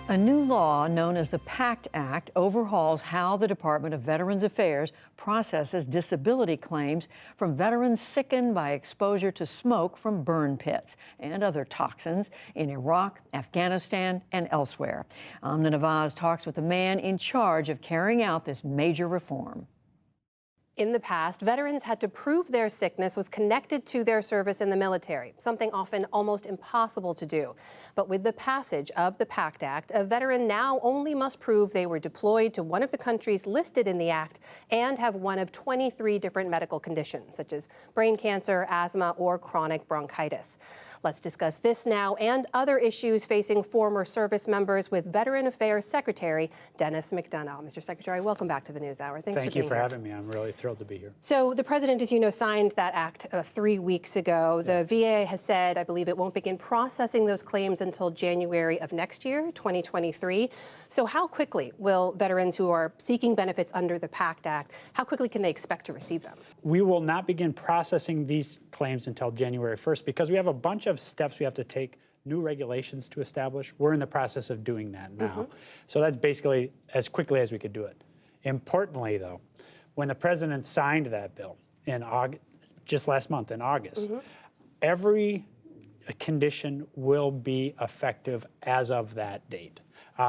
A new law known as the PACT Act overhauls how the Department of Veterans Affairs processes disability claims from veterans sickened by exposure to smoke from burn pits and other toxins in Iraq, Afghanistan, and elsewhere. Amna Nawaz talks with the man in charge of carrying out this major reform. In the past, veterans had to prove their sickness was connected to their service in the military, something often almost impossible to do. But with the passage of the PACT Act, a veteran now only must prove they were deployed to one of the countries listed in the act and have one of 23 different medical conditions, such as brain cancer, asthma, or chronic bronchitis. Let's discuss this now and other issues facing former service members with Veteran Affairs Secretary Dennis McDonough. Mr. Secretary, welcome back to the NewsHour. Thanks for being here. Thank you for having me. I'm really thrilled to be here. So the president, as you know, signed that act 3 weeks ago. The VA has said, I believe, it won't begin processing those claims until January of next year, 2023. So how quickly will veterans who are seeking benefits under the PACT Act, how quickly can they expect to receive them? We will not begin processing these claims until January 1st because we have a bunch of steps we have to take, new regulations to establish. We're in the process of doing that now. So that's basically as quickly as we could do it. Importantly, though, when the president signed that bill in August, just last month in August, every condition will be effective as of that date.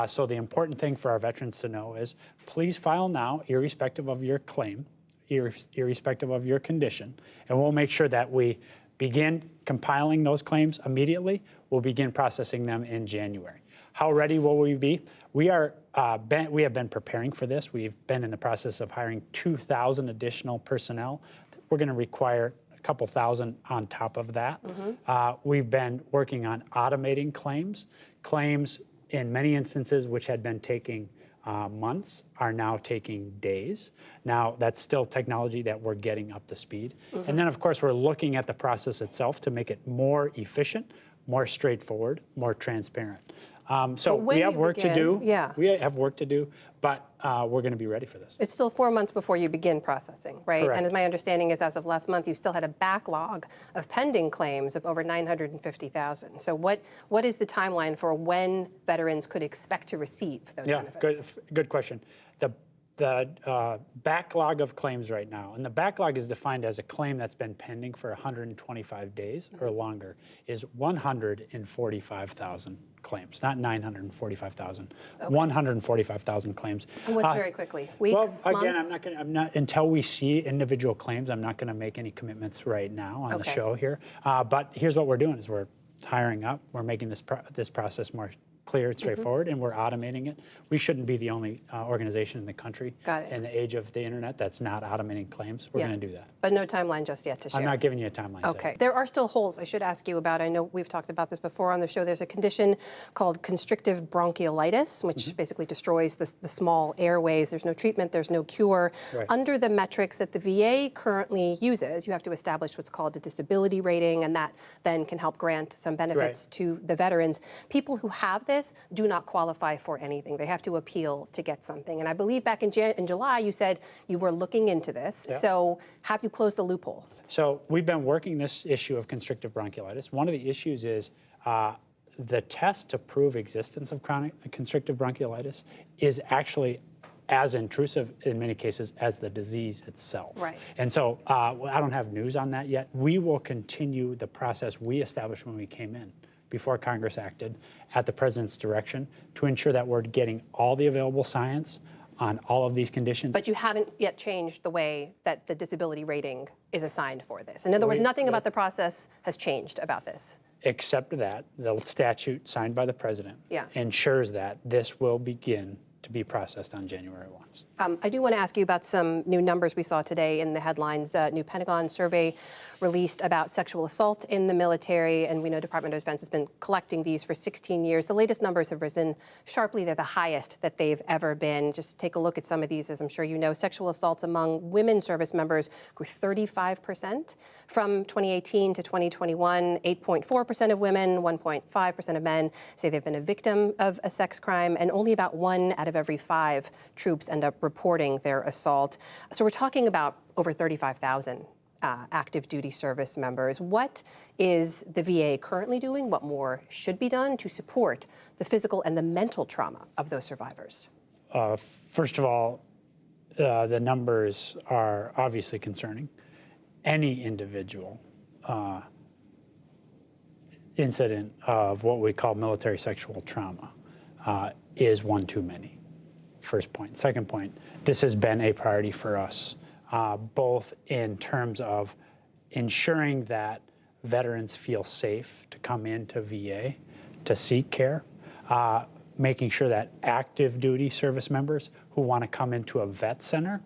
So the important thing for our veterans to know is please file now, irrespective of your claim, irrespective of your condition, and we'll make sure that we begin compiling those claims immediately. We'll begin processing them in January. How ready will we be? We have been preparing for this. We've been in the process of hiring 2,000 additional personnel. We're going to require a couple thousand on top of that. We've been working on automating claims. Claims in many instances which had been taking months are now taking days. Now, that's still technology that we're getting up to speed. And then, of course, we're looking at the process itself to make it more efficient, more straightforward, more transparent. So we have work to do. We have work to do, but we're going to be ready for this. It's still 4 months before you begin processing, right? Correct. And my understanding is as of last month, you still had a backlog of pending claims of over 950,000. So what is the timeline for when veterans could expect to receive those benefits? Good question. The backlog of claims right now, and the backlog is defined as a claim that's been pending for 125 days or longer, is 145,000 claims, not 945,000, 145,000 claims. And what's very quickly? Weeks, well, again, months? I'm not, until we see individual claims, I'm not going to make any commitments right now on the show here. But here's what we're doing is we're hiring up, we're making this process more clear and straightforward, and we're automating it. We shouldn't be the only organization in the country in the age of the internet that's not automating claims. We're going to do that. But no timeline just yet to share. I'm not giving you a timeline. Okay. There are still holes I should ask you about. I know we've talked about this before on the show. There's a condition called constrictive bronchiolitis, which basically destroys the small airways. There's no treatment. There's no cure. Under the metrics that the VA currently uses, you have to establish what's called a disability rating, and that then can help grant some benefits to the veterans. People who have this do not qualify for anything. They have to appeal to get something. And I believe back in July, you said you were looking into this. So have you closed the loophole? So we've been working this issue of constrictive bronchiolitis. One of the issues is the test to prove existence of chronic constrictive bronchiolitis is actually as intrusive in many cases as the disease itself. And so I don't have news on that yet. We will continue the process we established when we came in before Congress acted at the president's direction to ensure that we're getting all the available science on all of these conditions. But you haven't yet changed the way that the disability rating is assigned for this. In other words, nothing about the process has changed about this. Except that the statute signed by the president ensures that this will begin to be processed on January 1. I do want to ask you about some new numbers we saw today in the headlines. New Pentagon survey released about sexual assault in the military, and we know Department of Defense has been collecting these for 16 years. The latest numbers have risen sharply. They're the highest that they've ever been. Just take a look at some of these, as I'm sure you know. Sexual assaults among women service members grew 35% from 2018 to 2021. 8.4% of women, 1.5% of men say they've been a victim of a sex crime, and only about 1 out of every 5 troops end up reporting their assault. So we're talking about over 35,000 active duty service members. What is the VA currently doing? What more should be done to support the physical and the mental trauma of those survivors? First of all, the numbers are obviously concerning. Any individual incident of what we call military sexual trauma is one too many. First point. Second point, this has been a priority for us, both in terms of ensuring that veterans feel safe to come into VA to seek care, making sure that active duty service members who want to come into a vet center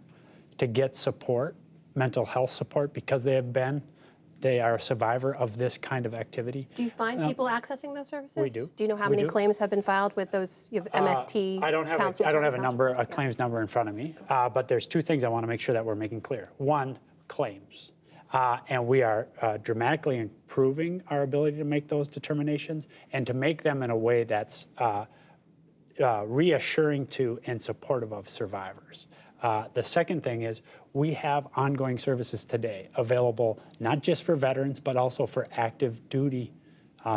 to get support, mental health support, because they are a survivor of this kind of activity. Do you find people accessing those services? We do. Do you know how We many do. claims have been filed with those MST? I don't have a claims number in front of me, but there's two things I want to make sure that we're making clear. One, claims. And we are dramatically improving our ability to make those determinations and to make them in a way that's reassuring to and supportive of survivors. The second thing is we have ongoing services today available not just for veterans, but also for active duty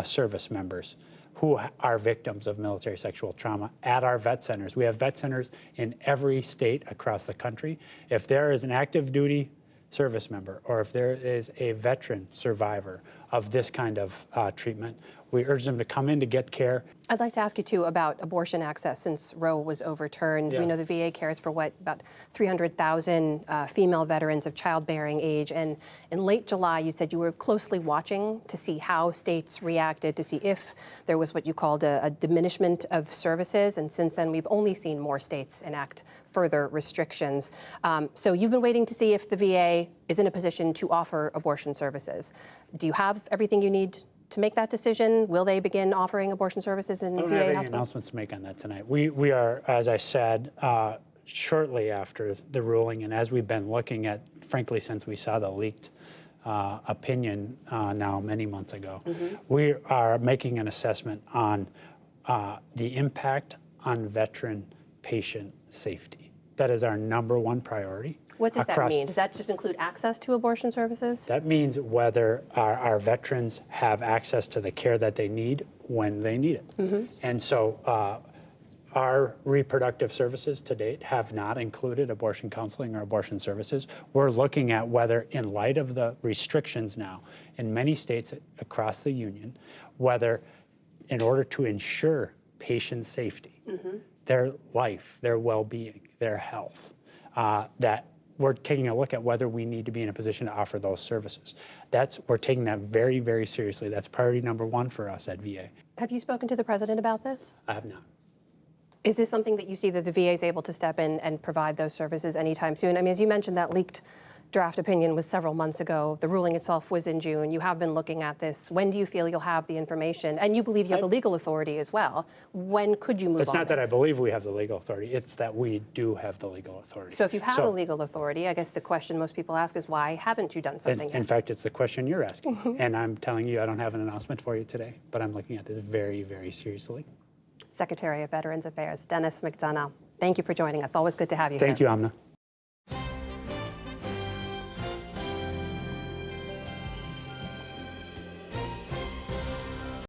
service members who are victims of military sexual trauma at our vet centers. We have vet centers in every state across the country. If there is an active duty service member or if there is a veteran survivor of this kind of treatment, we urge them to come in to get care. I'd like to ask you too about abortion access since Roe was overturned. Yeah. We know the VA cares for about 300,000 female veterans of childbearing age. And in late July, you said you were closely watching to see how states reacted, to see if there was what you called a diminishment of services. And since then, we've only seen more states enact further restrictions. So you've been waiting to see if the VA is in a position to offer abortion services. Do you have everything you need to make that decision? Will they begin offering abortion services in I don't VA have any hospitals? announcements to make on that tonight. We are, as I said, shortly after the ruling, and as we've been looking at, frankly, since we saw the leaked opinion now many months ago, we are making an assessment on the impact on veteran patient safety. That is our #1 priority. What does that mean? Does that just include access to abortion services? That means whether our veterans have access to the care that they need when they need it. And so our reproductive services to date have not included abortion counseling or abortion services. We're looking at whether, in light of the restrictions now in many states across the union, whether in order to ensure patient safety, their life, their well-being, their health, that we're taking a look at whether we need to be in a position to offer those services. We're taking that very, very seriously. That's priority #1 for us at VA. Have you spoken to the president about this? I have not. Is this something that you see that the VA is able to step in and provide those services anytime soon? I mean, as you mentioned, that leaked draft opinion was several months ago. The ruling itself was in June. You have been looking at this. When do you feel you'll have the information? And you believe you have the legal authority as well. When could you move on It's not that I this? believe we have the legal authority. It's that we do have the legal authority. So if you have the legal authority, I guess the question most people ask is why haven't you done something In yet? fact, it's the question you're asking. And I'm telling you, I don't have an announcement for you today, but I'm looking at this very, very seriously. Secretary of Veterans Affairs, Dennis McDonough, thank you for joining us. Always good to have you here. Thank you, Amna.